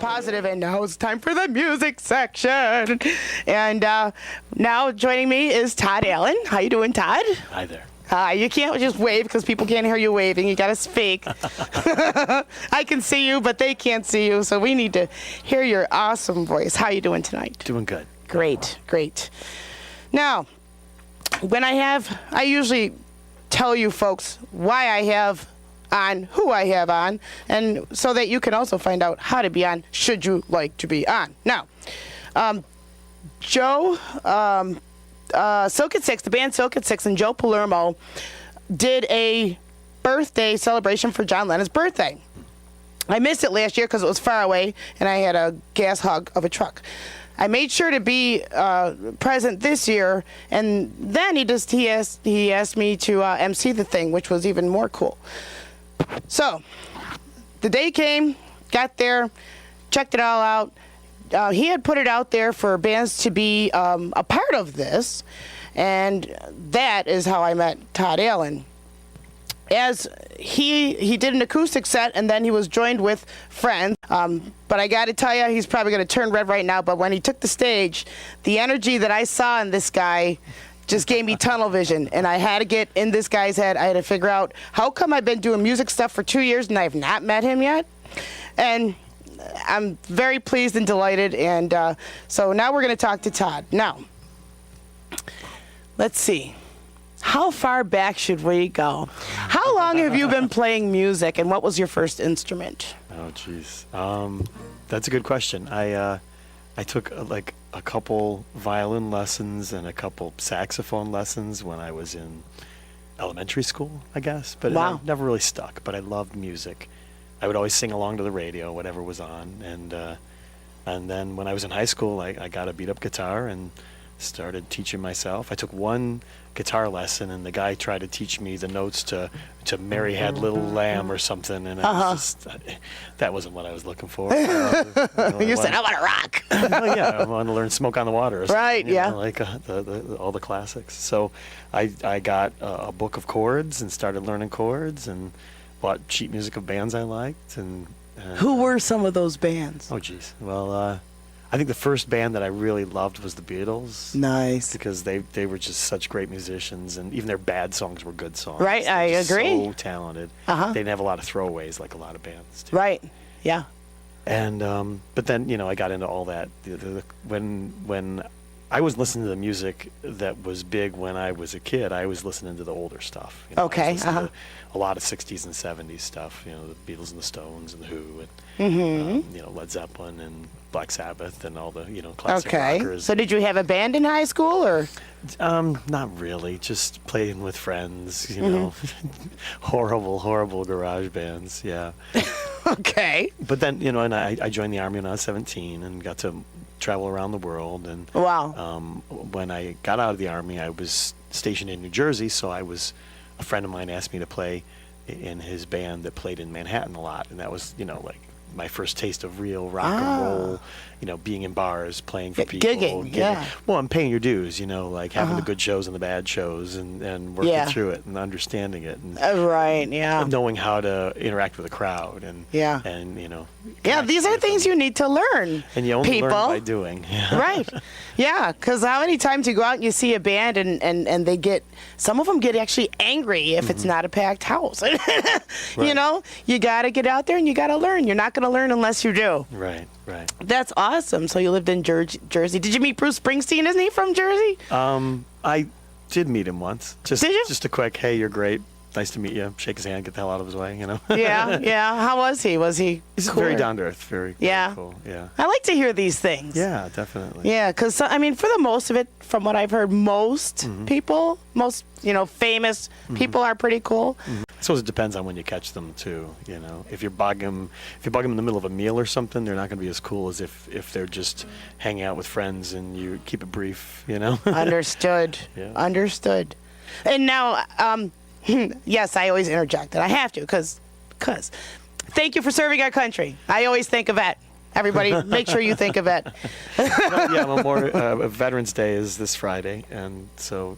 Positive, and now it's time for the music section. And now joining me is Todd Allan. How you doing, Todd? Hi there. Hi. You can't just wave because people can't hear you waving. You got to speak. I can see you, but they can't see you, so we need to hear your awesome voice. How you doing tonight? Doing good. Great, great. Now, when I usually tell you folks why I have on, who I have on, and so that you can also find out how to be on should you like to be on. Now, Joe, Silk at Six, the band Silk at Six, and Joe Palermo did a birthday celebration for John Lennon's birthday. I missed it last year because it was far away and I had a gas hog of a truck. I made sure to be present this year, and then he asked me to MC the thing, which was even more cool. So, the day came, got there, checked it all out. He had put it out there for bands to be a part of this, and that is how I met Todd Allan. As he did an acoustic set, and then he was joined with friends. But I got to tell you, he's probably going to turn red right now, but when he took the stage, the energy that I saw in this guy just gave me tunnel vision, and I had to get in this guy's head. I had to figure out, how come I've been doing music stuff for 2 years and I've not met him yet? And I'm very pleased and delighted, and so now we're going to talk to Todd. Now, let's see. How far back should we go? How long have you been playing music, and what was your first instrument? Oh, geez. That's a good question. I took like a couple violin lessons and a couple saxophone lessons when I was in elementary school, I guess. But wow. It never really stuck. But I loved music. I would always sing along to the radio, whatever was on. And then when I was in high school, I got a beat-up guitar and started teaching myself. I took one guitar lesson, and the guy tried to teach me the notes to Mary Had Little Lamb or something, and that wasn't what I was looking for. You said, I want to rock. Well, yeah, I want to learn Smoke on the Water or something. Right, yeah. Like all the classics. So I got a book of chords and started learning chords and bought sheet music of bands I liked. And who were some of those bands? Oh, geez. Well, I think the first band that I really loved was the Beatles. Nice. Because they were just such great musicians, and even their bad songs were good songs. Right, I agree. So talented. They didn't have a lot of throwaways like a lot of bands do. Right, yeah. And but then I got into all that. When I was listening to the music that was big when I was a kid, I was listening to the older stuff. Okay. I was listening to a lot of 60s and 70s stuff. The Beatles and the Stones and the Who, and Led Zeppelin and Black Sabbath and all the classic rockers. So did you have a band in high school, or? Not really. Just playing with friends. Horrible garage bands. Yeah. Okay. But then and I joined the Army when I was 17 and got to travel around the world. And wow. When I got out of the Army, I was stationed in New Jersey, so a friend of mine asked me to play in his band that played in Manhattan a lot, and that was like my first taste of real rock and roll, being in bars, playing for people. Gigging, yeah. Well, I'm paying your dues, like having the good shows and the bad shows and working through it and understanding it. And right, yeah. knowing how to interact with a crowd and these are things you need to learn. And you only people. learn by doing. Right. Yeah, because how many times you go out and you see a band and some of them get actually angry if it's not a packed house. Right. You got to get out there and you got to learn. You're not going to learn unless you do. Right. That's awesome. So you lived in Jersey. Did you meet Bruce Springsteen? Isn't he from Jersey? did meet him once. Did you? Just a quick, hey, you're great. Nice to meet you. Shake his hand, get the hell out of his way, you know? Yeah. How was he? Was he He's cool? very down to earth, very cool. Yeah. I like to hear these things. Yeah, definitely. Yeah, because, I mean, for the most of it, from what I've heard, most people, most, famous people are pretty cool. I suppose it depends on when you catch them, too, you know? If you bug them in the middle of a meal or something, they're not going to be as cool as if they're just hanging out with friends and you keep it brief, you know? Understood. Yeah. Understood. And now, yes, I always interject, and I have to, because thank you for serving our country. I always think of that. Everybody, make sure you think of it. Veterans Day is this Friday, and so,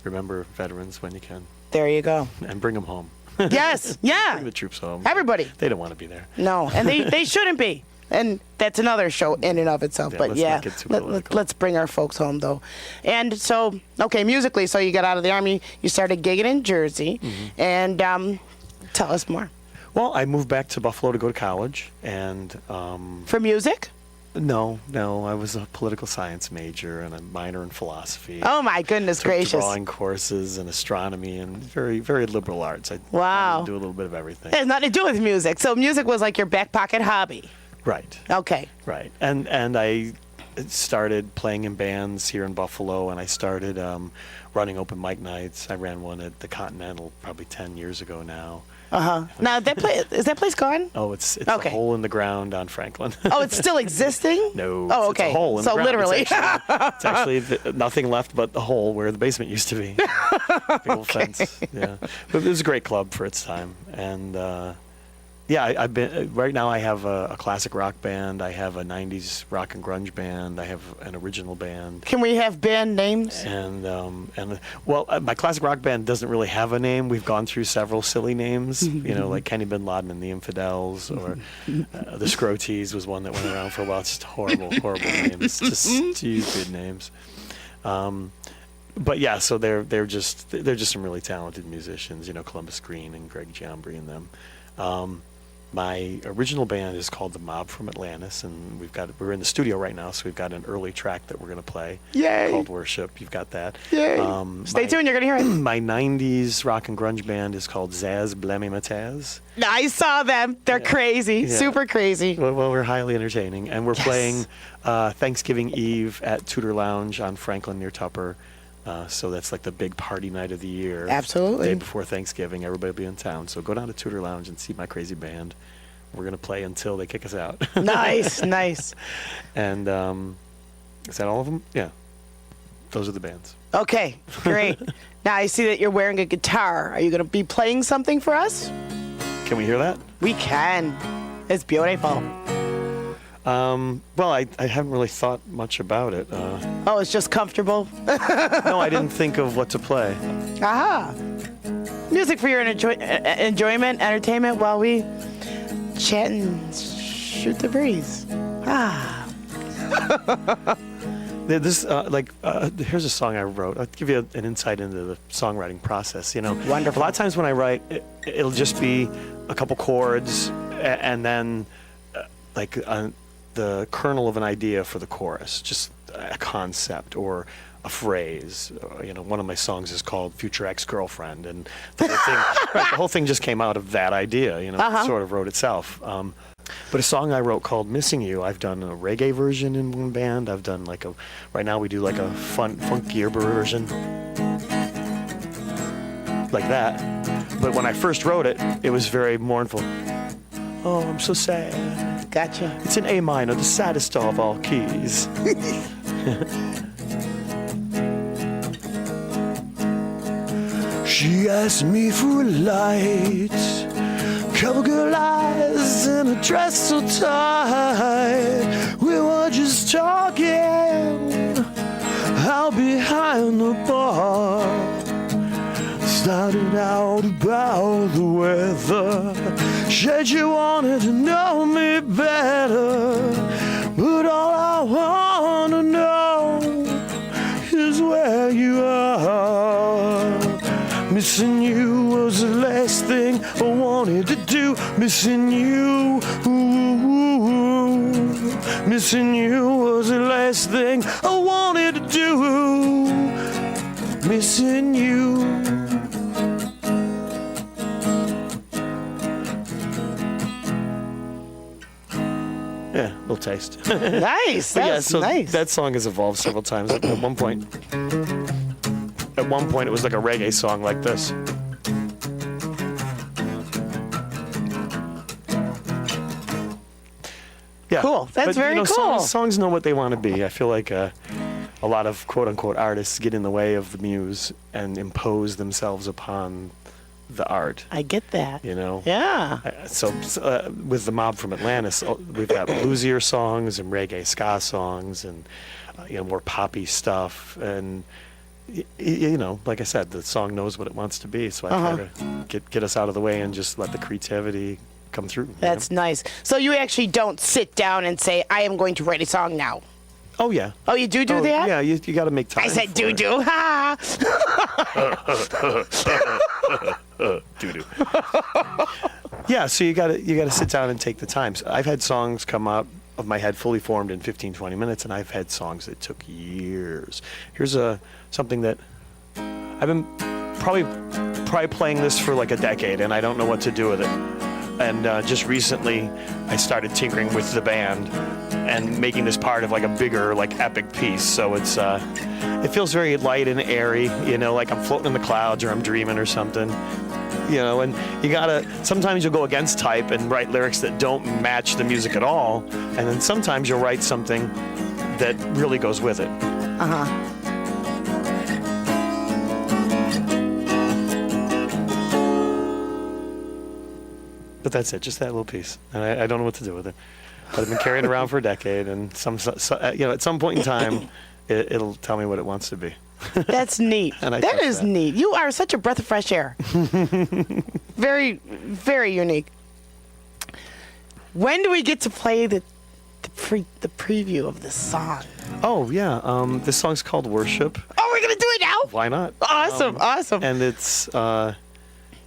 remember veterans when you can. There you go. And bring them home. Yes, yeah. Bring the troops home. Everybody. They don't want to be there. No, and they shouldn't be. And that's another show in and of itself. Yeah, but let's not get too political. let's bring our folks home, though. And so, okay, musically, so you got out of the Army, you started gigging in Jersey, and tell us more. Well, I moved back to Buffalo to go to college, and... For music? No, I was a political science major and a minor in philosophy. Oh, my goodness gracious. Drawing courses and astronomy and very, very liberal arts. I Wow. do a little bit of everything. It has nothing to do with music. So music was like your back pocket hobby. Right. Okay. Right. And I started playing in bands here in Buffalo, and I started running open mic nights. I ran one at the Continental probably 10 years ago now. Now, is that place gone? Oh, it's Okay. a hole in the ground on Franklin. Oh, it's still existing? No. Oh, okay. It's a hole in so the ground. Literally. It's actually nothing left but the hole where the basement used to be. Big old fence. Yeah. But it was a great club for its time. And I've been right now. I have a classic rock band. I have a '90s rock and grunge band. I have an original band. Can we have band names? And my classic rock band doesn't really have a name. We've gone through several silly names, like Kenny Bin Laden and the Infidels, or the Scrotees was one that went around for a while. Just horrible names, just stupid names. But yeah, so they're just some really talented musicians. Columbus Green and Greg Giambri and them. My original band is called The Mob from Atlantis, and we're in the studio right now, so we've got an early track that we're going to play. Yay! Called Worship. You've got that. Yay! Stay tuned, you're going to hear it. My 90s rock and grunge band is called Zaz Blemmy Mataz. I saw them. They're crazy. Yeah. Super crazy. Well, we're highly entertaining, and we're playing Thanksgiving Eve at Tudor Lounge on Franklin near Tupper. So that's like the big party night of the year. Absolutely. The day before Thanksgiving, everybody will be in town. So go down to Tudor Lounge and see my crazy band. We're going to play until they kick us out. Nice. And is that all of them? Yeah. Those are the bands. Okay, great. Now I see that you're wearing a guitar. Are you going to be playing something for us? Can we hear that? We can. It's beautiful. Well, I haven't really thought much about it. Oh, it's just comfortable? No, I didn't think of what to play. Aha. Music for your enjoyment, entertainment while we chat and shoot the breeze. Here's a song I wrote. I'll give you an insight into the songwriting process. Wonderful. A lot of times when I write, it'll just be a couple chords and then the kernel of an idea for the chorus, just a concept or a phrase. One of my songs is called Future Ex-Girlfriend, and the whole thing just came out of that idea, it sort of wrote itself. But a song I wrote called Missing You, I've done a reggae version in one band. I've done right now we do like a funkier version, like that. But when I first wrote it, it was very mournful. Oh, I'm so sad. Gotcha. It's in A minor, the saddest of all keys. She asked me for a light, couple girl eyes in a dress so tight. We were just talking out behind the bar. Started out about the weather. Said you wanted to know me better, but all I want to know is where you are. Missing you was the last thing I wanted to do. Missing you, ooh, missing you was the last thing I wanted to do. missing you. Yeah, a little taste. Nice. But That's nice. that song has evolved several times. At one point, it was like a reggae song like this. Yeah, Cool. That's very cool. Songs know what they want to be. I feel like a lot of quote unquote artists get in the way of the muse and impose themselves upon the art. I get that. You know. Yeah. So with the Mob from Atlantis, we've got bluesier songs and reggae ska songs and more poppy stuff. And like I said, the song knows what it wants to be. So I try to get us out of the way and just let the creativity come through. That's nice. So you actually don't sit down and say, I am going to write a song now. Oh, yeah. Oh, you do that? Yeah, you got to make time. I said for it. do. Ha! Doo-doo. Yeah, so you got to sit down and take the time. So I've had songs come up of my head fully formed in 15, 20 minutes, and I've had songs that took years. Here's something that I've been probably playing this for like a decade, and I don't know what to do with it. And just recently, I started tinkering with the band and making this part of like a bigger, like epic piece. So it feels very light and airy, like I'm floating in the clouds or I'm dreaming or something. And sometimes you'll go against type and write lyrics that don't match the music at all. And then sometimes you'll write something that really goes with it. But that's it, just that little piece. And I don't know what to do with it. But I've been carrying it around for a decade, and at some point in time, it'll tell me what it wants to be. That's neat. That is neat. You are such a breath of fresh air. Very, very unique. When do we get to play the preview of this song? Oh, yeah. This song's called Worship. Oh, we're going to do it now? Why not? Awesome. And it's...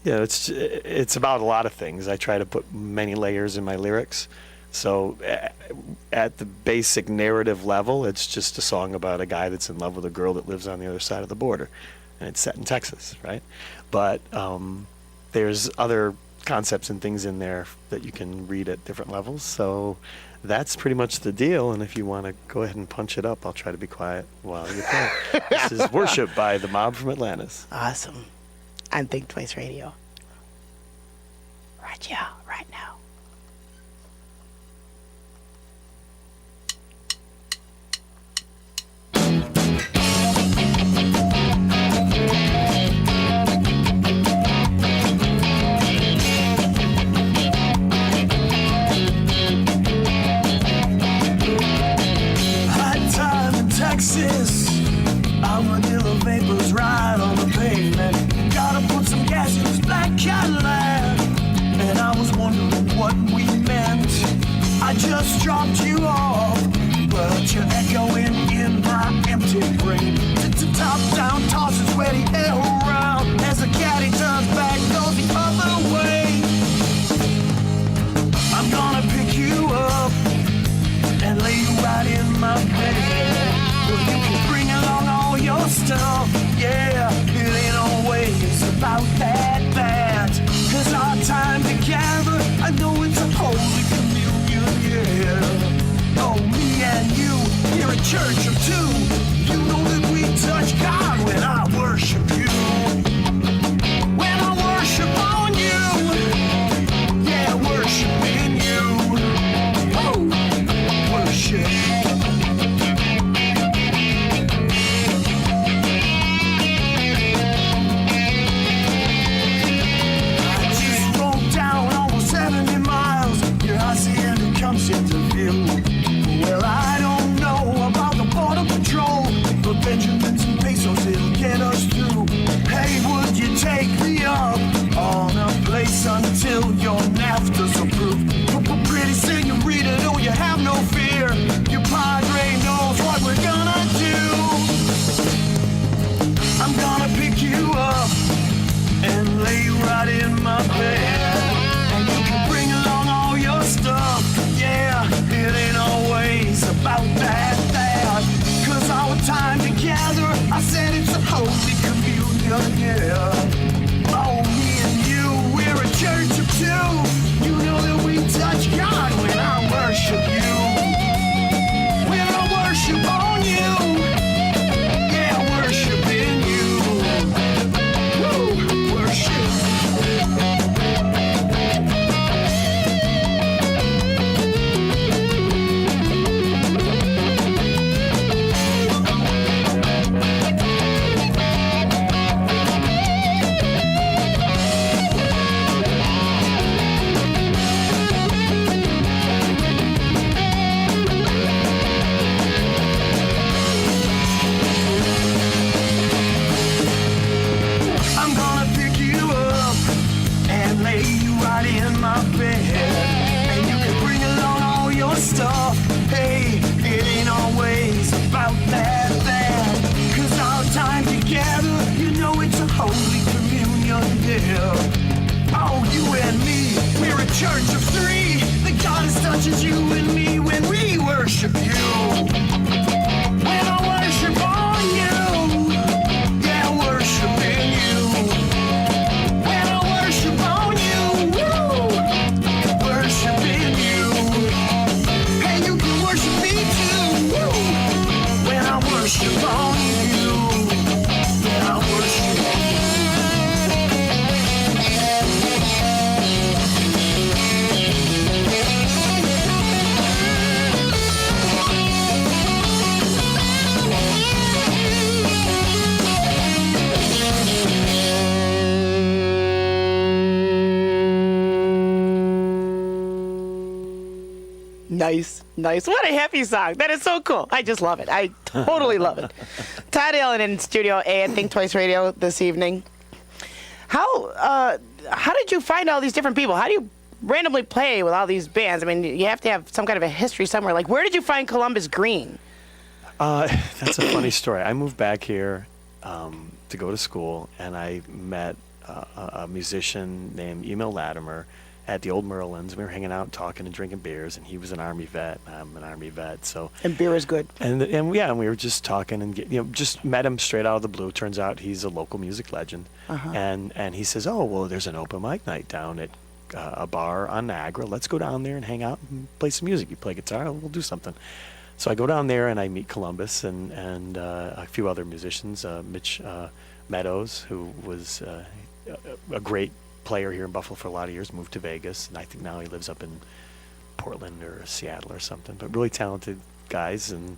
it's about a lot of things. I try to put many layers in my lyrics. So at the basic narrative level, it's just a song about a guy that's in love with a girl that lives on the other side of the border. And it's set in Texas, right? But there's other concepts and things in there that you can read at different levels. So that's pretty much the deal. And if you want to go ahead and punch it up, I'll try to be quiet while you play. This is Worship by the Mob from Atlantis. Awesome. On Think Twice Radio. Right now. Hot time in Texas. Armadillo vapors ride on the pavement. Gotta put some gas in this black Cadillac. And I was wondering what we meant. I just dropped you off, but you're echoing in my empty brain. Top down, tosses sweaty air around as the caddy turns back, goes the other way. I'm gonna pick you up and lay you right in my bed. Well, you can bring along all your stuff. Yeah, it ain't always about that bad. 'Cause our time together, I know it's a holy communion, yeah. Oh, me and you, here at church of two. You know that we touch God when I worship you. When I worship on you, yeah, worshiping you. Oh, worship. Well, I don't know about the border patrol, but Benjamins and pesos, it'll get us through. Hey, would you take me up on a place until your NAFTA's approved? But pretty senorita, no, you have no fear. Your padre knows what we're gonna do. I'm gonna pick you up and lay you right in my bed. And you can bring along all your stuff. Yeah, it ain't all It's just you and me when we worship you. When I worship on you, yeah, worshiping you. When I worship on you, woo, worshiping you. And you can worship me too, woo. When I worship on you, when I worship on you. Nice, nice. What a happy song. That is so cool. I just love it. I totally love it. Todd Allan in Studio A at Think Twice Radio this evening. How did you find all these different people? How do you randomly play with all these bands? I mean, you have to have some kind of a history somewhere. Like, where did you find Columbus Green? That's a funny story. I moved back here to go to school, and I met a musician named Emil Latimer at the old Merlin's. We were hanging out, talking and drinking beers, and he was an Army vet. I'm an Army vet, so. And beer is good. And we were just talking and just met him straight out of the blue. Turns out he's a local music legend, and he says, "Oh, well, there's an open mic night down at a bar on Niagara. Let's go down there and hang out and play some music. You play guitar, we'll do something." So I go down there and I meet Columbus and a few other musicians. Mitch Meadows, who was a great player here in Buffalo for a lot of years, moved to Vegas, and I think now he lives up in Portland or Seattle or something. But really talented guys, and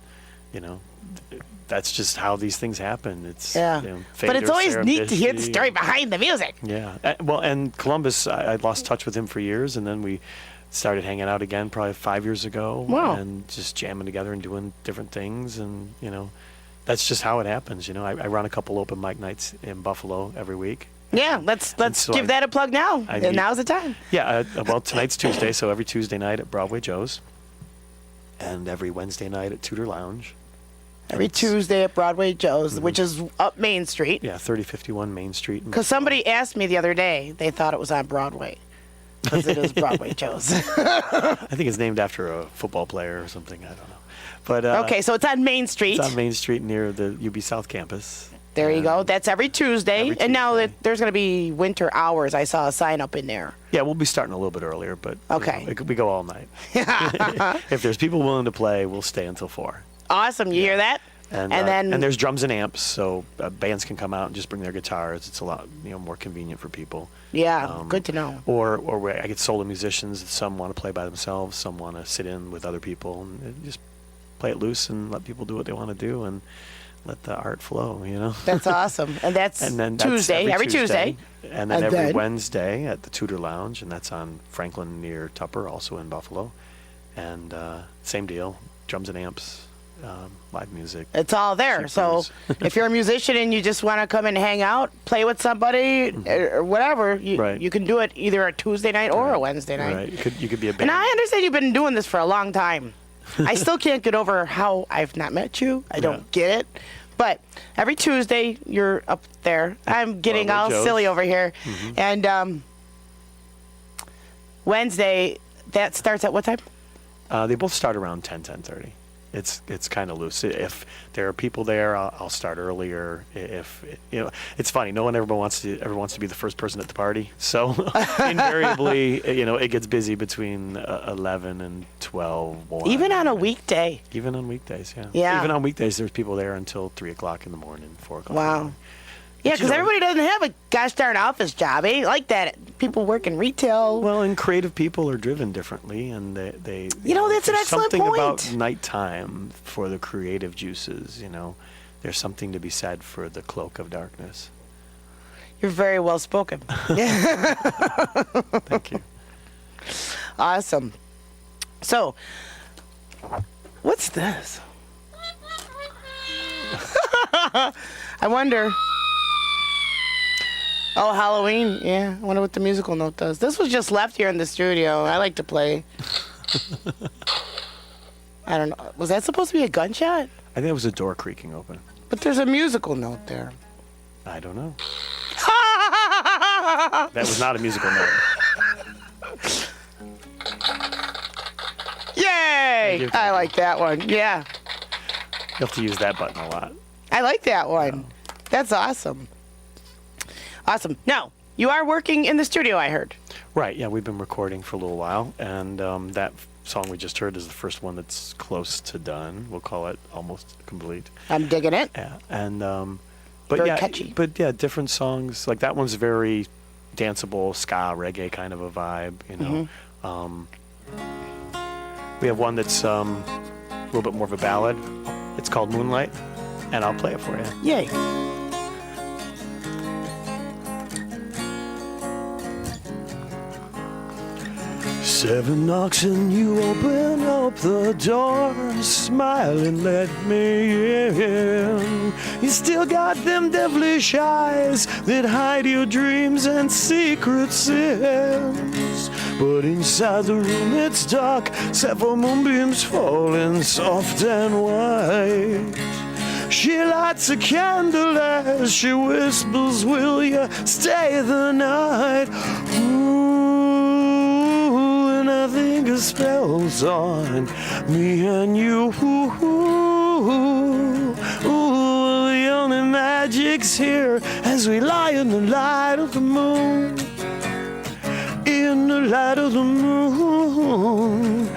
that's just how these things happen. It's but it's always neat to hear the story behind the music. Yeah, and Columbus, I lost touch with him for years, and then we started hanging out again probably 5 years ago. Wow. And just jamming together and doing different things, and that's just how it happens. I run a couple open mic nights in Buffalo every week. Yeah, let's give that a plug now. And now's the time. Yeah, well, tonight's Tuesday, so every Tuesday night at Broadway Joe's, and every Wednesday night at Tudor Lounge. Every Tuesday at Broadway Joe's, which is up Main Street. Yeah, 3051 Main Street. Because somebody asked me the other day, they thought it was on Broadway. Because it is Broadway Joe's. I think it's named after a football player or something. I don't know. But okay, so it's on Main Street. It's on Main Street near the UB South campus. There you go. That's every Tuesday. And now Tuesday. there's going to be winter hours. I saw a sign up in there. Yeah, we'll be starting a little bit earlier, but okay. We go all night. If there's people willing to play, we'll stay until 4. Awesome. You hear that? And there's drums and amps, so bands can come out and just bring their guitars. It's a lot more convenient for people. Yeah, good to know. Or I get solo musicians. Some want to play by themselves. Some want to sit in with other people and just play it loose and let people do what they want to do and let the art flow, That's awesome. And that's Tuesday, every Tuesday. And then every Wednesday at the Tudor Lounge, and that's on Franklin near Tupper, also in Buffalo. And same deal, drums and amps, live music. It's all there. So if you're a musician and you just want to come and hang out, play with somebody or whatever, you can do it either a Tuesday night or a Wednesday night. Right. You could be a band. And I understand you've been doing this for a long time. I still can't get over how I've not met you. I don't get it. But every Tuesday, you're up there. I'm getting all silly over here. And Wednesday, that starts at what time? They both start around 10:30. It's kind of loose. If there are people there, I'll start earlier. If it's funny. No one ever wants to be the first person at the party. So invariably, it gets busy between 11 and 12. 1. Even on a weekday. Even on weekdays, yeah. Yeah. Even on weekdays, there's people there until 3:00 in the morning, 4:00. Wow. Yeah, because everybody doesn't have a gosh darn office job. It ain't like that. People work in retail. Well, and creative people are driven differently, and they that's an excellent something point. about nighttime for the creative juices. There's something to be said for the cloak of darkness. You're very well spoken. Thank you. Awesome. So, what's this? I wonder. Oh, Halloween. Yeah, I wonder what the musical note does. This was just left here in the studio. I like to play. I don't know. Was that supposed to be a gunshot? I think it was a door creaking open. But there's a musical note there. I don't know. That was not a musical note. Yay! I like that one. Yeah. You have to use that button a lot. I like that one. That's awesome. Awesome. Now, you are working in the studio, I heard. Right, yeah, we've been recording for a little while, and that song we just heard is the first one that's close to done. We'll call it almost complete. I'm digging it. Yeah, and but Very yeah, catchy. But yeah, different songs. Like that one's very danceable, ska, reggae kind of a vibe. You know, we have one that's a little bit more of a ballad. It's called Moonlight, and I'll play it for you. Yay. Seven knocks and you open up the door, smile and let me in. You still got them devilish eyes that hide your dreams and secret sins. But inside the room it's dark, several moonbeams falling soft and white. She lights a candle as she whispers, will you stay the night? I think a spell's on me and you. The only magic's here as we lie in the light of the moon. In the light of the moon.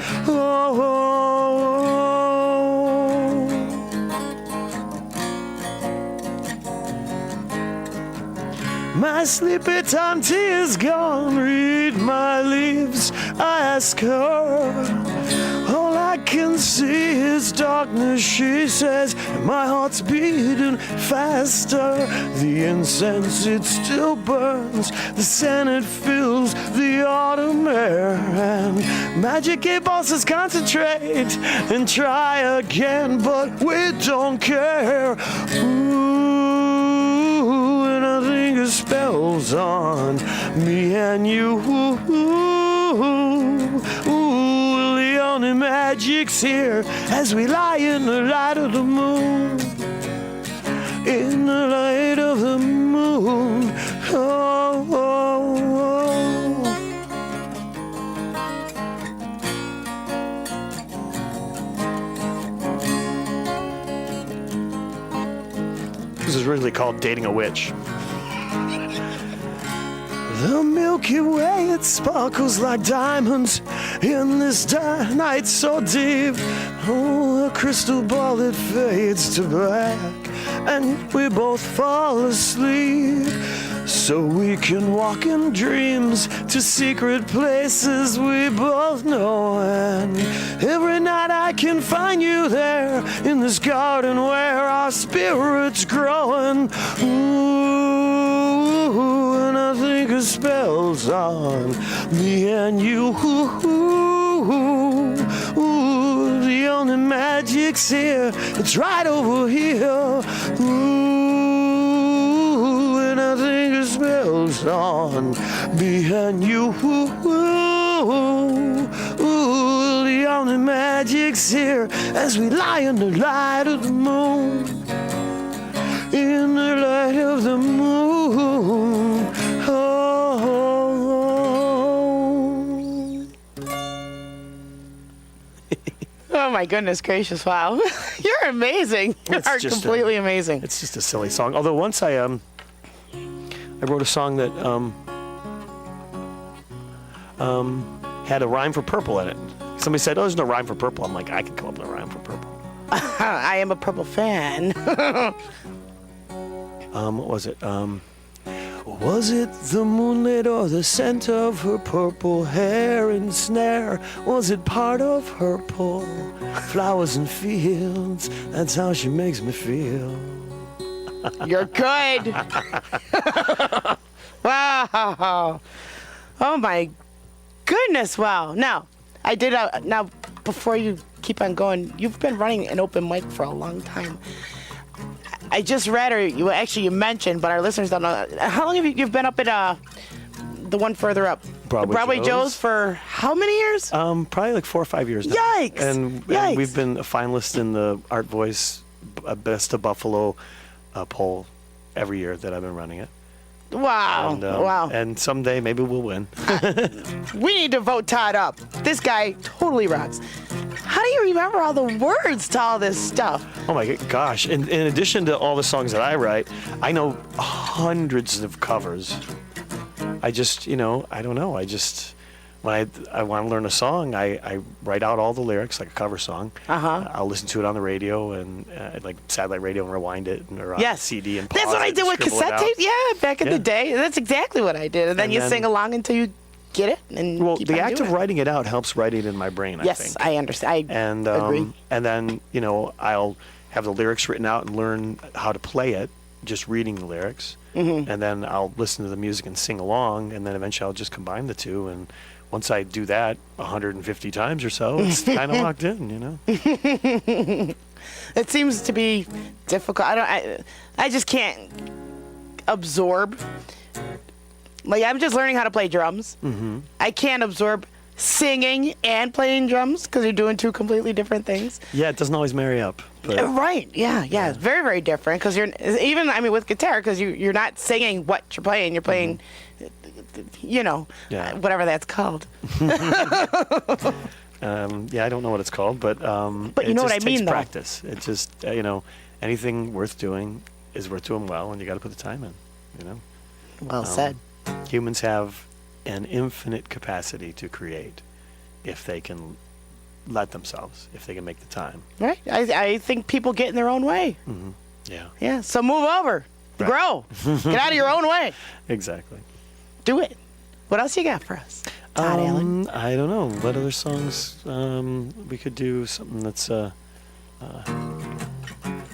My sleepy time tea is gone. Read my leaves, I ask her. All I can see is darkness, she says, and my heart's beating faster. The incense, it still burns. The scent, it fills the autumn air. And magic gave us us concentrate and try again, but we don't care. The spells on me and you. The only magic's here as we lie in the light of the moon. In the light of the moon. Oh, oh, oh. This is originally called Dating a Witch. The Milky Way, it sparkles like diamonds in this night so deep. Oh, a crystal ball that fades to black, and we both fall asleep. So we can walk in dreams to secret places we both know. And every night I can find you there in this garden where our spirits growing. And I think a spell's on me and you. The only magic's here, it's right over here. And I think a spell's on me and you. The only magic's here as we lie in the light of the moon. In the light of the moon. Oh my goodness gracious! Wow, you're amazing. You are completely amazing. It's just a silly song. Although once I wrote a song that had a rhyme for purple in it. Somebody said, "Oh, there's no rhyme for purple." I'm like, I can come up with a rhyme for purple. I am a purple fan. What was it? Was it the moonlit or the scent of her purple hair and snare? Was it part of her pull? Flowers and fields, that's how she makes me feel. You're good. Wow. Oh my goodness, wow. Now, I did, now, before you keep on going, you've been running an open mic for a long time. I just read, or you mentioned, but our listeners don't know. How long have you been up at the one further up? Broadway Joe's for how many years? Probably like 4 or 5 years now. Yikes! And we've been a finalist in the Art Voice Best of Buffalo poll every year that I've been running it. Wow. And, wow. And someday maybe we'll win. We need to vote Todd up. This guy totally rocks. How do you remember all the words to all this stuff? Oh my gosh! In addition to all the songs that I write, I know hundreds of covers. I just, I don't know. I just, when I want to learn a song, I write out all the lyrics like a cover song. I'll listen to it on the radio and like satellite radio and rewind it or on CD and pause. That's what I did with cassette tapes. Yeah, back in the day. That's exactly what I did. And then you sing along until you get it. And well, keep the on act doing of it. writing it out helps write it in my brain, I think. Yes, I understand. I agree. And then, I'll have the lyrics written out and learn how to play it, just reading the lyrics. Mm-hmm. And then I'll listen to the music and sing along, and then eventually I'll just combine the two. And once I do that 150 times or so, it's kind of locked in, It seems to be difficult. I just can't absorb. Like, I'm just learning how to play drums. Mm-hmm. I can't absorb singing and playing drums because you're doing two completely different things. Yeah, it doesn't always marry up. But Right. Yeah. It's very, very different because you're even, with guitar, because you're not singing what you're playing. You're playing, whatever that's called. I don't know what it's called, but you know what I mean, though. Practice. It just, anything worth doing is worth doing well, and you got to put the time in, Well said. Humans have an infinite capacity to create if they can let themselves, if they can make the time. Right. I think people get in their own way. Mm-hmm. Yeah. Yeah. So move over. Right. Grow. Get out of your own way. Exactly. Do it. What else you got for us, Todd Allan? I don't know. What other songs we could do? Something that's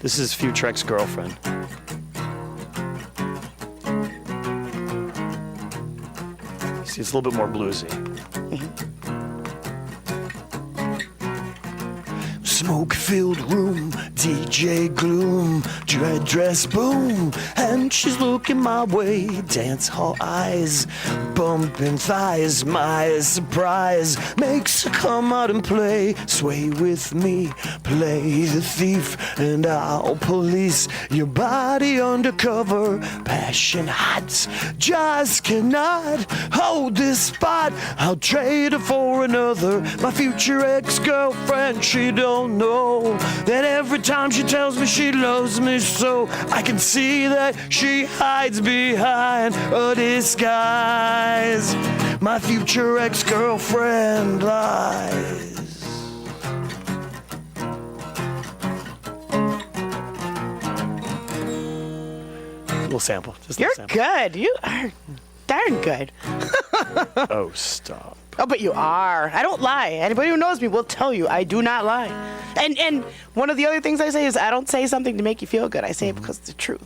this is Future Ex-Girlfriend. See, it's a little bit more bluesy. Smoke-filled room, DJ gloom, dread dress boom, and she's looking my way, dance hall eyes, bumping thighs, my surprise makes her come out and play, sway with me, play the thief, and I'll police your body undercover, passion hot, just cannot hold this spot, I'll trade her for another, my future ex-girlfriend, she don't know that every time she tells me she loves me so, I can see that she hides behind a disguise. My future ex-girlfriend lies. A little sample. Just a You're little sample. good. You are darn good. Oh, stop. Oh, but you are. I don't lie. Anybody who knows me will tell you I do not lie. And one of the other things I say is I don't say something to make you feel good. I say it because it's the truth.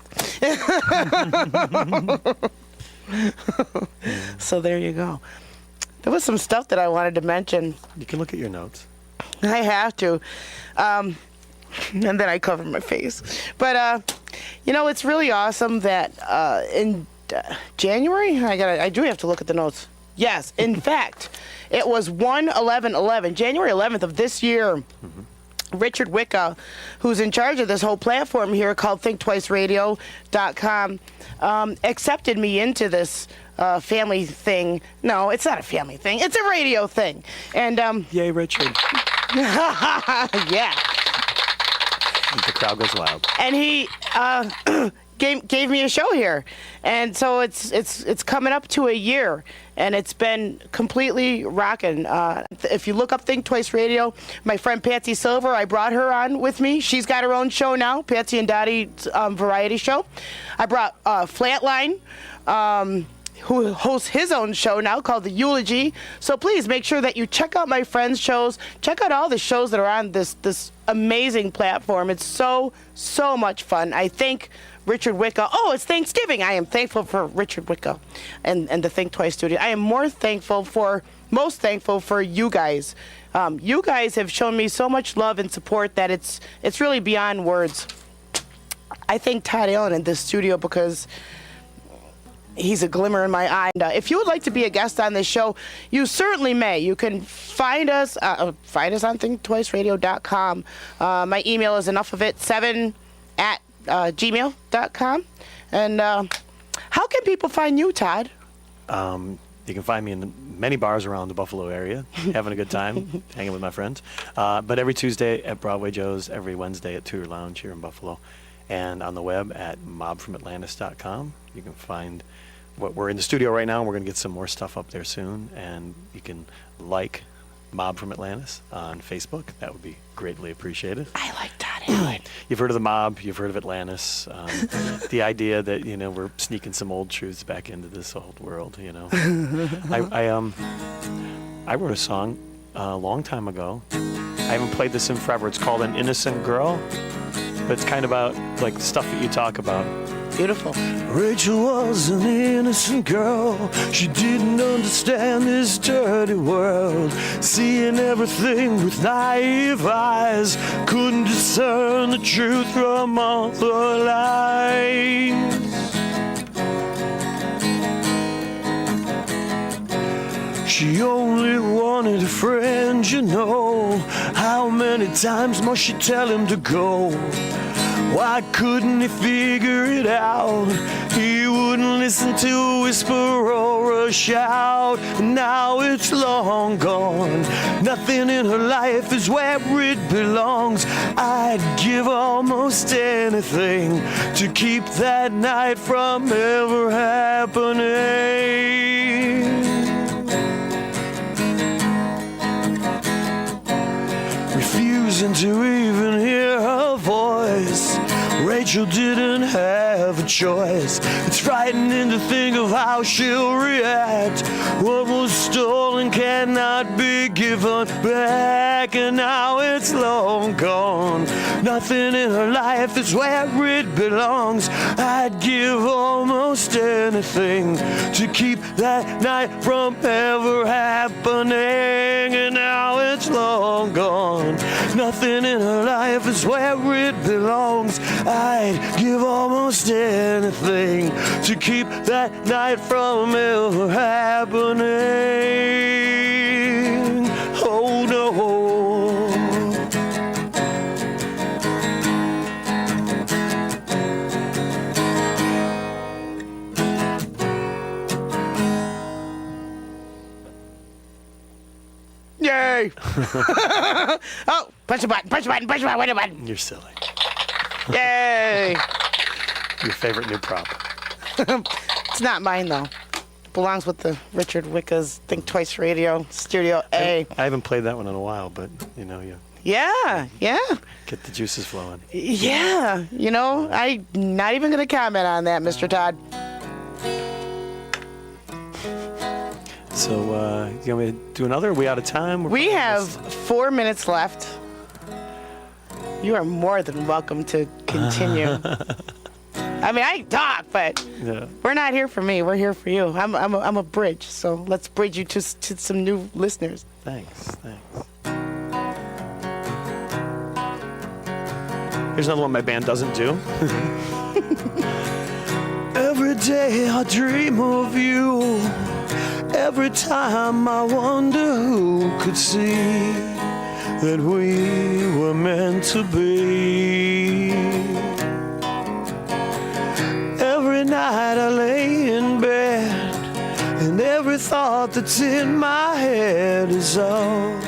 So there you go. There was some stuff that I wanted to mention. You can look at your notes. I have to. And then I cover my face. But, it's really awesome that in January, I do have to look at the notes. Yes, in fact, it was 1/11/11, January 11th of this year. Mm-hmm. Richard Wicca, who's in charge of this whole platform here called ThinkTwiceRadio.com, accepted me into this family thing. No, it's not a family thing. It's a radio thing. And Yay, Richard. yeah. The crowd goes wild. And he gave me a show here, and so it's coming up to a year, and it's been completely rocking. If you look up Think Twice Radio, my friend Patsy Silver, I brought her on with me. She's got her own show now, Patsy and Dottie's variety show. I brought Flatline, who hosts his own show now called The Eulogy. So please make sure that you check out my friends' shows. Check out all the shows that are on this amazing platform. It's so much fun. I thank Richard Wicca. Oh, it's Thanksgiving. I am thankful for Richard Wicca and the Think Twice studio. I am most thankful for you guys. You guys have shown me so much love and support that it's really beyond words. I thank Todd Allan in this studio because he's a glimmer in my eye. And, if you would like to be a guest on this show, you certainly may. You can find us on ThinkTwiceRadio.com. My email is enough-of-it7@gmail.com. And how can people find you, Todd? You can find me in many bars around the Buffalo area, having a good time, hanging with my friends. But every Tuesday at Broadway Joe's, every Wednesday at Tudor Lounge here in Buffalo, and on the web at mobfromatlantis.com. You can find what we're in the studio right now. We're going to get some more stuff up there soon, and you can like Mob from Atlantis on Facebook. That would be greatly appreciated. I like Todd Allan. You've heard of the Mob. You've heard of Atlantis. The idea that we're sneaking some old truths back into this old world. I wrote a song a long time ago. I haven't played this in forever. It's called "An Innocent Girl," but it's kind of about like the stuff that you talk about. Beautiful. Rachel was an innocent girl. She didn't understand this dirty world. Seeing everything with naive eyes, couldn't discern the truth from all the lies. She only wanted a friend, How many times must she tell him to go? Why couldn't he figure it out? He wouldn't listen to a whisper or a shout. Now it's long gone. Nothing in her life is where it belongs. I'd give almost anything to keep that night from ever happening. Refusing to even hear her voice, Rachel didn't have a choice. It's frightening to think of how she'll react. What was stolen cannot be given back, and now it's long gone. Nothing in her life is where it belongs. I'd give almost anything to keep that night from ever happening, and now it's long gone. Nothing in her life is where it belongs. I'd give almost anything to keep that night from ever happening. Oh no. Yay! Oh, push the button, wait a button. You're silly. Yay! Your favorite new prop. It's not mine, though. It belongs with the Richard Wicca's Think Twice Radio, Studio A. I haven't played that one in a while, but you Yeah. get the juices flowing. Yeah. I'm not even going to comment on that, Mr. Todd. So, you want me to do another? Are we out of time? We have 4 minutes left. You are more than welcome to continue. I mean, I can talk, but we're not here for me. We're here for you. I'm a bridge, so let's bridge you to some new listeners. Thanks. Here's another one my band doesn't do. Every day I dream of you. Every time I wonder who could see that we were meant to be. Every night I lay in bed, and every thought that's in my head is of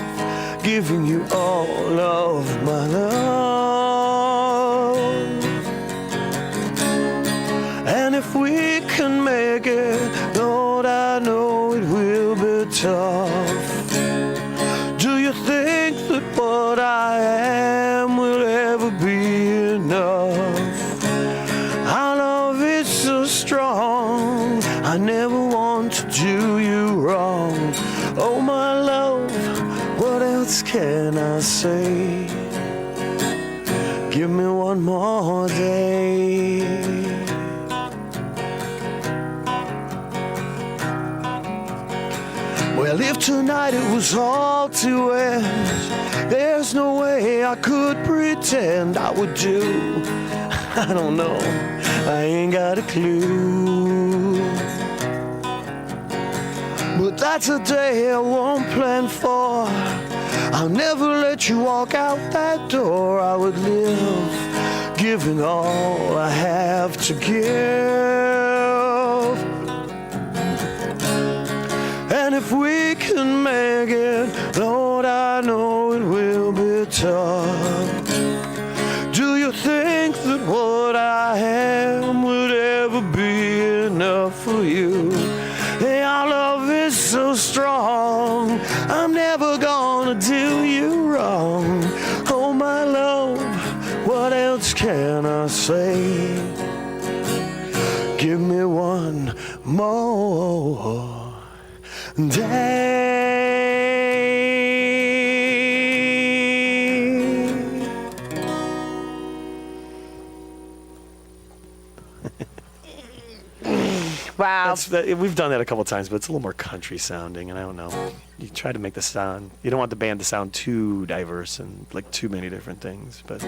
giving you all of my love. And if we can make it, Lord, I know it will be tough. Do you think that what I am will ever be enough? Our love is so strong, I never want to do you wrong. Oh, my love, what else can I say? Give me one more day. Well, if tonight it was all to end, there's no way I could pretend I would do. I don't know, I ain't got a clue. But that's a day I won't plan for. I'll never let you walk out that door. I would live giving all I have to give. if we can make it, Lord, I know it will be tough. Do you think that what I am would ever be enough for you? Hey, our love is so strong, I'm never gonna do you wrong. Oh, my love, what else can I say? Give me one more day. Wow. We've done that a couple times, but it's a little more country sounding, and I don't know. You try to make the sound. You don't want the band to sound too diverse and like too many different things, but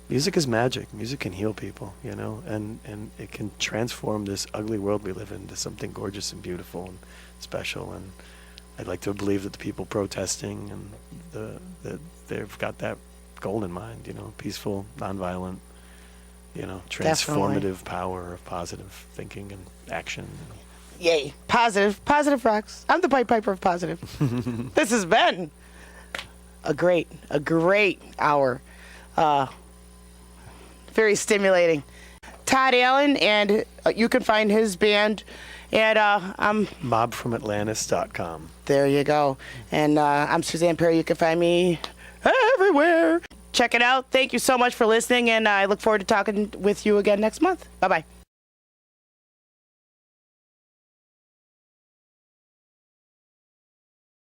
music is magic. Music can heal people, you know, and it can transform this ugly world we live in into something gorgeous and beautiful and special. And I'd like to believe that the people protesting and that they've got that goal in mind, you know, peaceful, nonviolent, you know, transformative Definitely. Power of positive thinking and action. Yay. Positive rocks. I'm the Pied Piper of positive. This has been a great hour. Very stimulating. Todd Allan, and you can find his band at Mobfromatlantis.com. there you go. And I'm Suzanne Perry. You can find me everywhere. Check it out. Thank you so much for listening, and I look forward to talking with you again next month. Bye-bye.